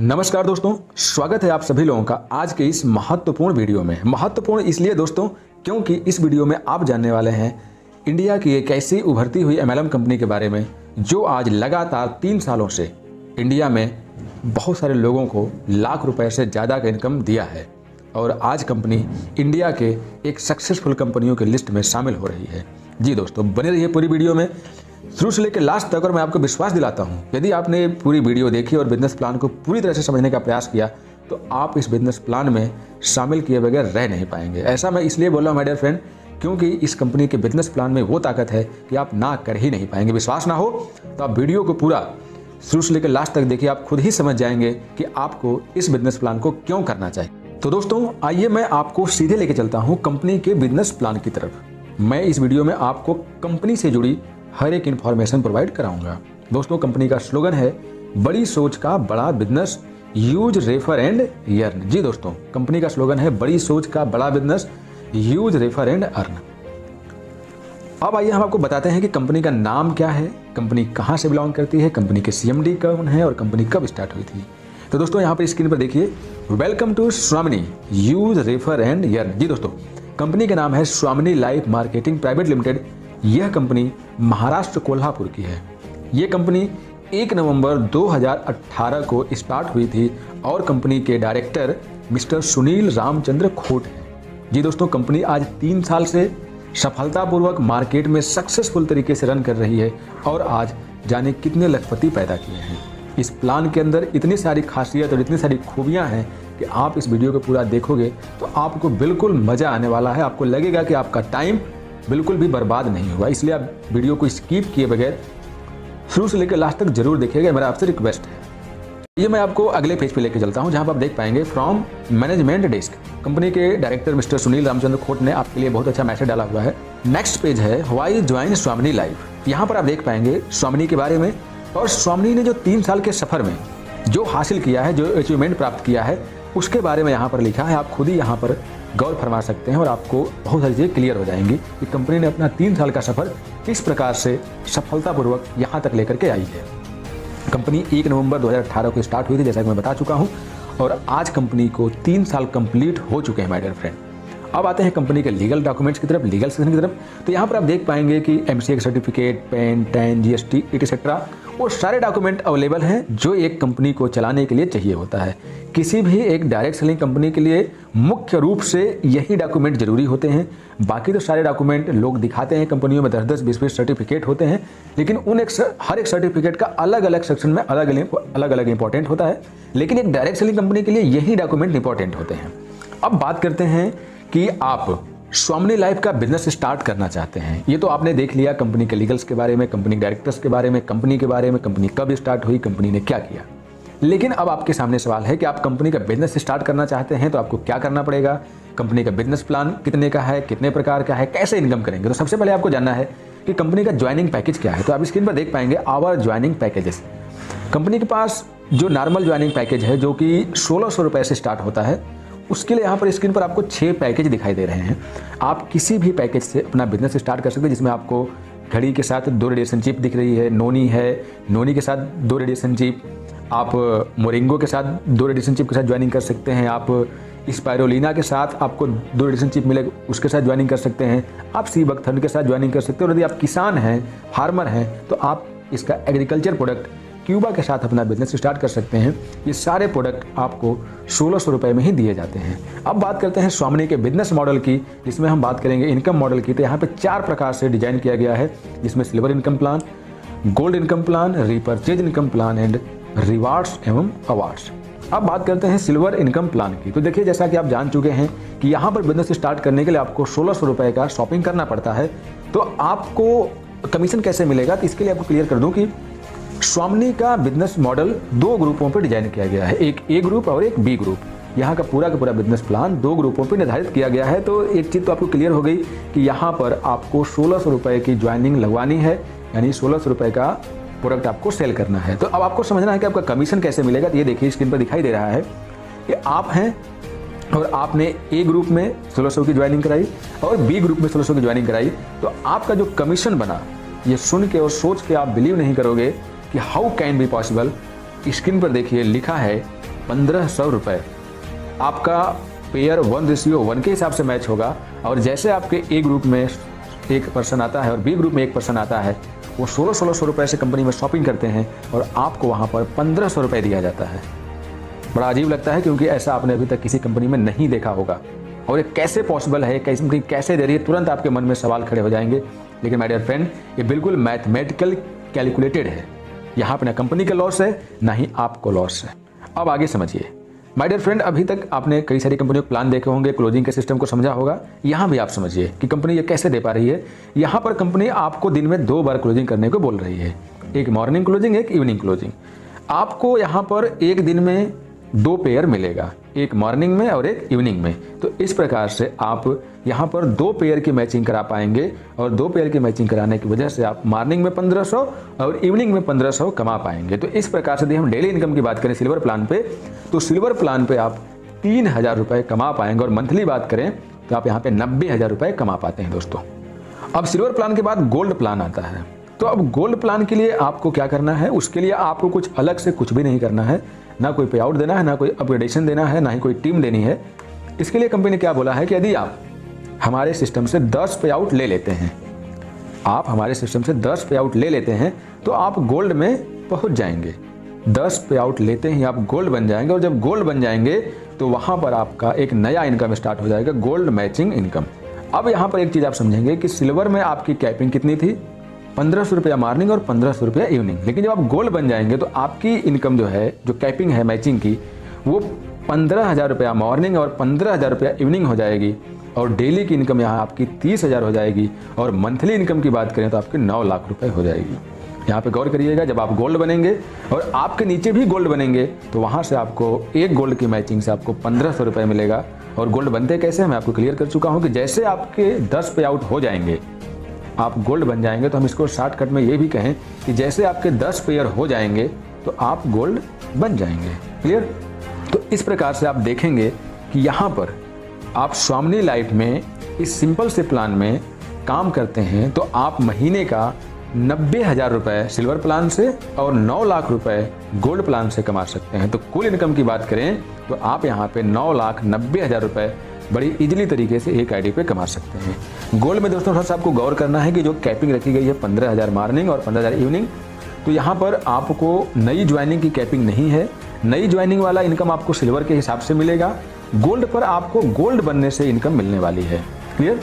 नमस्कार दोस्तों, स्वागत है आप सभी लोगों का आज के इस महत्वपूर्ण वीडियो में। महत्वपूर्ण इसलिए दोस्तों क्योंकि इस वीडियो में आप जानने वाले हैं इंडिया की एक ऐसी उभरती हुई एमएलएम कंपनी के बारे में जो आज लगातार 3 सालों से इंडिया में बहुत सारे लोगों को लाख रुपए से ज़्यादा का इनकम दिया है और आज कंपनी इंडिया के एक सक्सेसफुल कंपनियों की लिस्ट में शामिल हो रही है। जी दोस्तों, बने रहिए पूरी वीडियो में शुरू से लेकर लास्ट तक। और मैं आपको विश्वास दिलाता हूं, यदि आपने पूरी वीडियो देखी और बिजनेस प्लान को पूरी तरह से समझने का प्रयास किया तो आप इस बिजनेस प्लान में शामिल किए बगैर रह नहीं पाएंगे। ऐसा मैं इसलिए बोल रहा हूं माय डियर फ्रेंड, क्योंकि इस कंपनी के बिजनेस प्लान में वो ताकत है कि आप ना कर ही नहीं पाएंगे। विश्वास ना हो तो आप वीडियो को पूरा शुरू से लेकर लास्ट तक देखिए, आप खुद ही समझ जाएंगे कि आपको इस बिजनेस प्लान को क्यों करना चाहिए। तो दोस्तों आइए मैं आपको सीधे लेके चलता हूँ कंपनी के बिजनेस प्लान की तरफ। मैं इस वीडियो में आपको कंपनी से जुड़ी हर एक इंफॉर्मेशन प्रोवाइड कराऊंगा। दोस्तों कंपनी का स्लोगन है बड़ी सोच का बड़ा business, use refer and earn. जी दोस्तों, कंपनी का स्लोगन है बड़ी सोच का बड़ा business, use refer and earn. अब आइए हम आपको बताते हैं कि कंपनी का नाम क्या है, कंपनी कहां से बिलोंग करती है, कंपनी के सीएमडी कौन है और कंपनी कब स्टार्ट हुई थी। तो दोस्तों यहाँ पर स्क्रीन पर देखिए, वेलकम टू स्वामिनी यूज रेफर एंड अर्न। जी दोस्तों, कंपनी का नाम है स्वामिनी लाइफ मार्केटिंग प्राइवेट लिमिटेड। यह कंपनी महाराष्ट्र कोल्हापुर की है। यह कंपनी 1 नवंबर 2018 को स्टार्ट हुई थी और कंपनी के डायरेक्टर मिस्टर सुनील रामचंद्र खोट हैं। जी दोस्तों, कंपनी आज 3 साल से सफलतापूर्वक मार्केट में सक्सेसफुल तरीके से रन कर रही है और आज जाने कितने लखपति पैदा किए हैं। इस प्लान के अंदर इतनी सारी खासियत और इतनी सारी खूबियां हैं कि आप इस वीडियो को पूरा देखोगे तो आपको बिल्कुल मज़ा आने वाला है। आपको लगेगा कि आपका टाइम बिल्कुल भी बर्बाद नहीं हुआ, इसलिए आप वीडियो को स्किप किए बगैर शुरू से लेकर लास्ट तक जरूर देखिएगा, मेरा आपसे रिक्वेस्ट है। ये मैं आपको अगले पेज पे लेके चलता हूं जहां पर आप देख पाएंगे फ्रॉम मैनेजमेंट डेस्क। कंपनी के डायरेक्टर मिस्टर सुनील रामचंद्र खोट ने आपके लिए बहुत अच्छा मैसेज डाला हुआ है। नेक्स्ट पेज है व्हाई ज्वाइन स्वामिनी लाइफ। यहाँ पर आप देख पाएंगे स्वामिनी के बारे में और स्वामिनी ने जो 3 साल के सफर में जो हासिल किया है, जो अचीवमेंट प्राप्त किया है, उसके बारे में यहाँ पर लिखा है। आप खुद ही यहाँ पर गौर फरमा सकते हैं और आपको बहुत सारी चीज़ें क्लियर हो जाएंगी कि कंपनी ने अपना 3 साल का सफर किस प्रकार से सफलतापूर्वक यहाँ तक लेकर के आई है। कंपनी 1 नवंबर 2018 को स्टार्ट हुई थी, जैसा कि मैं बता चुका हूँ, और आज कंपनी को 3 साल कंप्लीट हो चुके हैं माय डियर फ्रेंड। अब आते हैं कंपनी के लीगल डॉक्यूमेंट्स की तरफ, लीगल सेक्शन की तरफ। तो यहाँ पर आप देख पाएंगे कि एमसीए का certificate, pan, tan, GST etcetera वो सारे डॉक्यूमेंट अवेलेबल हैं जो एक कंपनी को चलाने के लिए चाहिए होता है। किसी भी एक डायरेक्ट सेलिंग कंपनी के लिए मुख्य रूप से यही डॉक्यूमेंट जरूरी होते हैं। बाकी तो सारे डॉक्यूमेंट लोग दिखाते हैं, कंपनियों में 10-10, 20-20 सर्टिफिकेट होते हैं, लेकिन हर एक सर्टिफिकेट का अलग अलग सेक्शन में अलग अलग इंपॉर्टेंट होता है। लेकिन एक डायरेक्ट सेलिंग कंपनी के लिए यही डॉक्यूमेंट इंपॉर्टेंट होते हैं। अब बात करते हैं कि आप स्वामिनी लाइफ का बिजनेस स्टार्ट करना चाहते हैं। ये तो आपने देख लिया कंपनी के लीगल्स के बारे में, कंपनी के डायरेक्टर्स के बारे में, कंपनी के बारे में, कंपनी कब स्टार्ट हुई, कंपनी ने क्या किया। लेकिन अब आपके सामने सवाल है कि आप कंपनी का बिजनेस स्टार्ट करना चाहते हैं तो आपको क्या करना पड़ेगा, कंपनी का बिजनेस प्लान कितने का है, कितने प्रकार का है, कैसे इनकम करेंगे। तो सबसे पहले आपको जानना है कि कंपनी का ज्वाइनिंग पैकेज क्या है। तो आप स्क्रीन पर देख पाएंगे आवर ज्वाइनिंग पैकेजेस। कंपनी के पास जो नॉर्मल ज्वाइनिंग पैकेज है जो कि 1600 रुपये से स्टार्ट होता है, उसके लिए यहाँ पर स्क्रीन पर आपको 6 पैकेज दिखाई दे रहे हैं। आप किसी भी पैकेज से अपना बिजनेस स्टार्ट कर सकते हैं, जिसमें आपको घड़ी के साथ 2 रेडिएशन चिप दिख रही है, नोनी है, नोनी के साथ 2 रेडिएशन चिप, आप मोरिंगो के साथ 2 रेडिएशन चिप के साथ ज्वाइनिंग कर सकते हैं, आप स्पायरोलिना के साथ आपको 2 रेडिएशन चिप मिलेगा उसके साथ ज्वाइनिंग कर सकते हैं, आप सी बकथर्न के साथ ज्वाइनिंग कर सकते हैं। और यदि आप किसान हैं, फार्मर हैं, तो आप इसका एग्रीकल्चर प्रोडक्ट क्यूबा के साथ अपना बिजनेस स्टार्ट कर सकते हैं। ये सारे प्रोडक्ट आपको 1600 रुपये में ही दिए जाते हैं। अब बात करते हैं स्वामिनी के बिजनेस मॉडल की, जिसमें हम बात करेंगे इनकम मॉडल की। तो यहाँ पे 4 प्रकार से डिजाइन किया गया है, जिसमें silver income plan, gold income plan, repurchase income plan and rewards एवं अवार्ड्स। अब बात करते हैं सिल्वर इनकम प्लान की। तो देखिए, जैसा कि आप जान चुके हैं कि यहाँ पर बिजनेस स्टार्ट करने के लिए आपको 1600 रुपये का शॉपिंग करना पड़ता है। तो आपको कमीशन कैसे मिलेगा, तो इसके लिए आपको क्लियर कर दूँ कि स्वामिनी का बिजनेस मॉडल 2 ग्रुपों पर डिजाइन किया गया है, एक ए ग्रुप और एक बी ग्रुप। यहाँ का पूरा बिजनेस प्लान 2 ग्रुपों पर निर्धारित किया गया है। तो एक चीज़ तो आपको क्लियर हो गई कि यहाँ पर आपको 1600 रुपये की ज्वाइनिंग लगवानी है, यानी 1600 रुपये का प्रोडक्ट आपको सेल करना है। तो अब आपको समझना है कि आपका कमीशन कैसे मिलेगा। तो ये देखिए स्क्रीन पर दिखाई दे रहा है कि आप हैं और आपने ए ग्रुप में 1600 की ज्वाइनिंग कराई और बी ग्रुप में 1600 की ज्वाइनिंग कराई, तो आपका जो कमीशन बना, ये सुन के और सोच के आप बिलीव नहीं करोगे कि how can be possible. Screen पर देखिए लिखा है 1500 रुपये आपका पेयर 1:1 के हिसाब से मैच होगा। और जैसे आपके ए ग्रुप में एक पर्सन आता है और बी ग्रुप में एक पर्सन आता है, वो 1600 रुपये से कंपनी में शॉपिंग करते हैं और आपको वहाँ पर 1500 रुपये दिया जाता है। बड़ा अजीब लगता है क्योंकि ऐसा आपने अभी तक किसी कंपनी में नहीं देखा होगा। और ये कैसे पॉसिबल है, कैसे कंपनी कैसे दे रही है, तुरंत आपके मन में सवाल खड़े हो जाएंगे। लेकिन माय डियर फ्रेंड, ये बिल्कुल मैथमेटिकल कैलकुलेटेड है। यहाँ पे ना कंपनी का लॉस है, ना ही आपको लॉस है। अब आगे समझिए माय डियर फ्रेंड, अभी तक आपने कई सारी कंपनियों के प्लान देखे होंगे, क्लोजिंग के सिस्टम को समझा होगा। यहाँ भी आप समझिए कि कंपनी ये कैसे दे पा रही है। यहाँ पर कंपनी आपको दिन में 2 बार क्लोजिंग करने को बोल रही है, एक मॉर्निंग क्लोजिंग, एक इवनिंग क्लोजिंग। आपको यहाँ पर एक दिन में 2 पेयर मिलेगा, एक मॉर्निंग में और एक इवनिंग में। तो इस प्रकार से आप यहाँ पर 2 पेयर की मैचिंग करा पाएंगे और 2 पेयर की मैचिंग कराने की वजह से आप मॉर्निंग में 1500 और इवनिंग में 1500 कमा पाएंगे। तो इस प्रकार से यदि हम डेली इनकम की बात करें सिल्वर प्लान पे, तो सिल्वर प्लान पे आप 3000 रुपये कमा पाएंगे। और मंथली बात करें तो आप यहाँ पे 90,000 रुपये कमा पाते हैं दोस्तों। अब सिल्वर प्लान के बाद गोल्ड प्लान आता है। तो अब गोल्ड प्लान के लिए आपको क्या करना है, उसके लिए आपको कुछ अलग से कुछ भी नहीं करना है, ना कोई पे आउट देना है, ना कोई अपग्रेडेशन देना है, ना ही कोई टीम देनी है। इसके लिए कंपनी ने क्या बोला है कि यदि आप हमारे सिस्टम से 10 पे आउट ले लेते हैं, आप हमारे सिस्टम से 10 पे आउट ले लेते हैं तो आप गोल्ड में पहुंच जाएंगे। 10 पे आउट लेते ही आप गोल्ड बन जाएंगे। और जब गोल्ड बन जाएंगे तो वहां पर आपका एक नया इनकम स्टार्ट हो जाएगा, गोल्ड मैचिंग इनकम। अब यहाँ पर एक चीज़ आप समझेंगे कि सिल्वर में आपकी कैपिंग कितनी थी, 1500 रुपया मॉर्निंग और 1500 रुपया इवनिंग। लेकिन जब आप गोल्ड बन जाएंगे तो आपकी इनकम जो है, जो कैपिंग है मैचिंग की, वो 15,000 रुपया मॉर्निंग और 15,000 रुपया इवनिंग हो जाएगी। और डेली की इनकम यहाँ आपकी 30,000 हो जाएगी। और मंथली इनकम की बात करें तो आपकी 9 लाख रुपए हो जाएगी। यहाँ पे गौर करिएगा, जब आप गोल्ड बनेंगे और आपके नीचे भी गोल्ड बनेंगे तो वहाँ से आपको एक गोल्ड की मैचिंग से आपको 1500 रुपये मिलेगा। और गोल्ड बनते कैसे, मैं आपको क्लियर कर चुका हूँ कि जैसे आपके 10 पे आउट हो जाएंगे आप गोल्ड बन जाएंगे। तो हम इसको शॉर्टकट में ये भी कहें कि जैसे आपके 10 पेयर हो जाएंगे तो आप गोल्ड बन जाएंगे। क्लियर? तो इस प्रकार से आप देखेंगे कि यहाँ पर आप स्वामिनी लाइफ में इस सिंपल से प्लान में काम करते हैं तो आप महीने का 90,000 रुपये सिल्वर प्लान से और 9 लाख रुपए गोल्ड प्लान से कमा सकते हैं। तो कुल इनकम की बात करें तो आप यहाँ पे 9,90,000 रुपये बड़ी इजीली तरीके से एक आईडी पे कमा सकते हैं। गोल्ड में दोस्तों थोड़ा सा आपको गौर करना है कि जो कैपिंग रखी गई है 15,000 मॉर्निंग और 15,000 इवनिंग, तो यहाँ पर आपको नई ज्वाइनिंग की कैपिंग नहीं है। नई ज्वाइनिंग वाला इनकम आपको सिल्वर के हिसाब से मिलेगा। गोल्ड पर आपको गोल्ड बनने से इनकम मिलने वाली है। क्लियर?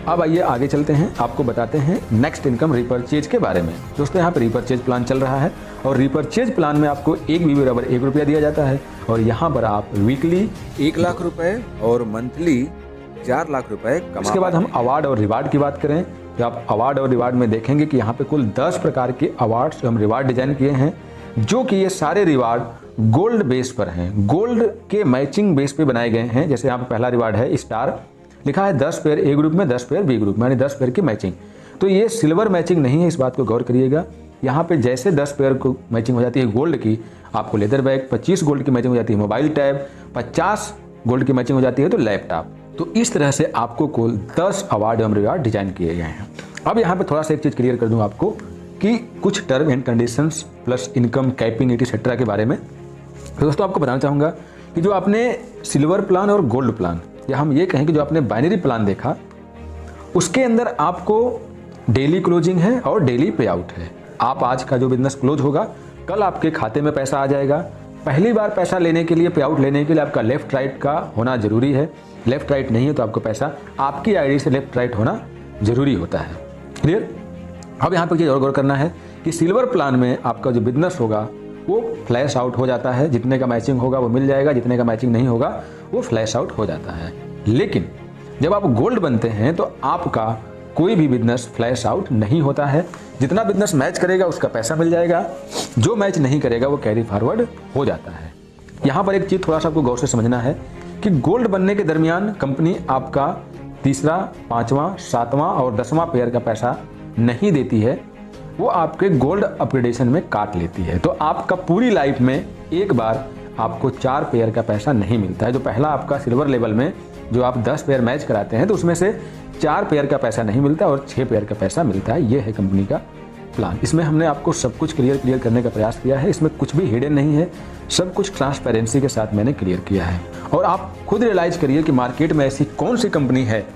अब आइए आगे चलते हैं, आपको बताते हैं नेक्स्ट इनकम रिपर्चेज के बारे में। दोस्तों यहाँ पर रिपर्चेज प्लान चल रहा है और रिपर्चेज प्लान में आपको 1 BB बराबर 1 रुपया दिया जाता है। और यहाँ पर आप वीकली 1 लाख रुपए और मंथली 4 लाख रुपए कमा। इसके बाद हम अवार्ड और रिवार्ड की बात करें तो आप अवार्ड और रिवार्ड में देखेंगे कि यहाँ पे कुल 10 प्रकार के अवार्ड्स हम रिवार्ड डिजाइन किए हैं, जो कि ये सारे रिवार्ड गोल्ड बेस पर हैं, गोल्ड के मैचिंग बेस पे बनाए गए हैं। जैसे यहाँ पे पहला रिवार्ड है स्टार, लिखा है 10 पेयर ए ग्रुप में 10 पेयर बी ग्रुप में, यानी 10 पेयर की मैचिंग। तो ये सिल्वर मैचिंग नहीं है, इस बात को गौर करिएगा। यहाँ पे जैसे 10 पेयर को मैचिंग हो जाती है गोल्ड की, आपको लेदर बैग, 25 गोल्ड की मैचिंग हो जाती है मोबाइल टैब, 50 गोल्ड की मैचिंग हो जाती है तो लैपटॉप। तो इस तरह से आपको कुल 10 अवार्ड एवं रिवार्ड डिजाइन किए गए हैं। अब यहाँ पे थोड़ा सा एक चीज़ क्लियर कर दूँ आपको कि कुछ term and conditions plus income capping etcetera के बारे में। तो दोस्तों आपको बताना चाहूँगा कि जो आपने सिल्वर प्लान और गोल्ड प्लान, या हम ये कहें कि जो आपने बाइनरी प्लान देखा, उसके अंदर आपको डेली क्लोजिंग है और डेली पे आउट है। आप आज का जो बिजनेस क्लोज होगा, कल आपके खाते में पैसा आ जाएगा। पहली बार पैसा लेने के लिए, पे आउट लेने के लिए आपका लेफ्ट राइट का होना जरूरी है। लेफ्ट राइट नहीं है तो आपको पैसा आपकी आईडी से लेफ्ट राइट होना जरूरी होता है। क्लियर? अब यहाँ पर चीज़ और गौर करना है कि सिल्वर प्लान में आपका जो बिजनेस होगा वो फ्लैश आउट हो जाता है, जितने का मैचिंग होगा वो मिल जाएगा, जितने का मैचिंग नहीं होगा वो फ्लैश आउट हो जाता है। लेकिन जब आप गोल्ड बनते हैं तो आपका कोई भी बिजनेस फ्लैश आउट नहीं होता है। जितना बिजनेस मैच करेगा उसका पैसा मिल जाएगा, जो मैच नहीं करेगा वो कैरी फॉरवर्ड हो जाता है। यहाँ पर एक चीज़ थोड़ा सा आपको गौर से समझना है कि गोल्ड बनने के दरमियान कंपनी आपका तीसरा, 5वां, 7वां और 10वां पेयर का पैसा नहीं देती है, वो आपके गोल्ड अपग्रेडेशन में काट लेती है। तो आपका पूरी लाइफ में एक बार आपको 4 पेयर का पैसा नहीं मिलता है। जो पहला आपका सिल्वर लेवल में जो आप 10 पेयर मैच कराते हैं तो उसमें से 4 पेयर का पैसा नहीं मिलता और 6 पेयर का पैसा मिलता है। ये है कंपनी का प्लान। इसमें हमने आपको सब कुछ क्लियर करने का प्रयास किया है। इसमें कुछ भी हिडन नहीं है, सब कुछ ट्रांसपेरेंसी के साथ मैंने क्लियर किया है। और आप खुद रियलाइज करिए कि मार्केट में ऐसी कौन सी कंपनी है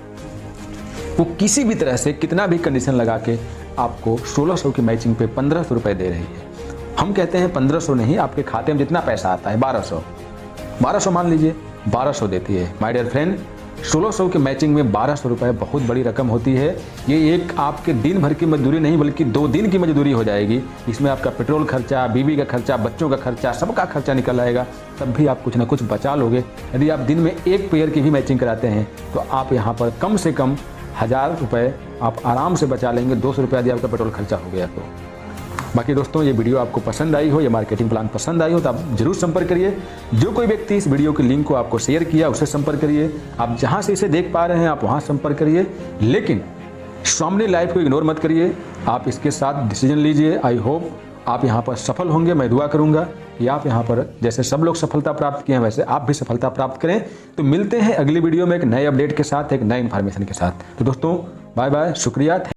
वो किसी भी तरह से कितना भी कंडीशन लगा के आपको 1600 की मैचिंग पे 1500 रुपये दे रही है। हम कहते हैं 1500 नहीं, आपके खाते में जितना पैसा आता है 1200 मान लीजिए, 1200 देती है। माय डियर फ्रेंड, 1600 की मैचिंग में 1200 रुपये बहुत बड़ी रकम होती है। ये एक आपके दिन भर की मजदूरी नहीं बल्कि 2 दिन की मजदूरी हो जाएगी। इसमें आपका पेट्रोल खर्चा, बीवी का खर्चा, बच्चों का खर्चा, सबका खर्चा निकल आएगा, तब भी आप कुछ ना कुछ बचा लोगे। यदि आप दिन में एक पेयर की भी मैचिंग कराते हैं तो आप यहाँ पर कम से कम 1000 रुपये आप आराम से बचा लेंगे। 200 रुपये यदि आपका पेट्रोल खर्चा हो गया तो। बाकी दोस्तों, ये वीडियो आपको पसंद आई हो, ये मार्केटिंग प्लान पसंद आई हो तो आप जरूर संपर्क करिए। जो कोई व्यक्ति इस वीडियो के लिंक को आपको शेयर किया उससे संपर्क करिए। आप जहां से इसे देख पा रहे हैं आप वहां संपर्क करिए, लेकिन स्वामी लाइफ को इग्नोर मत करिए। आप इसके साथ डिसीजन लीजिए। आई होप आप यहाँ पर सफल होंगे। मैं दुआ करूँगा कि आप यहाँ पर जैसे सब लोग सफलता प्राप्त किए हैं वैसे आप भी सफलता प्राप्त करें। तो मिलते हैं अगली वीडियो में एक नए अपडेट के साथ, एक नए इन्फॉर्मेशन के साथ। तो दोस्तों, बाय बाय, शुक्रिया।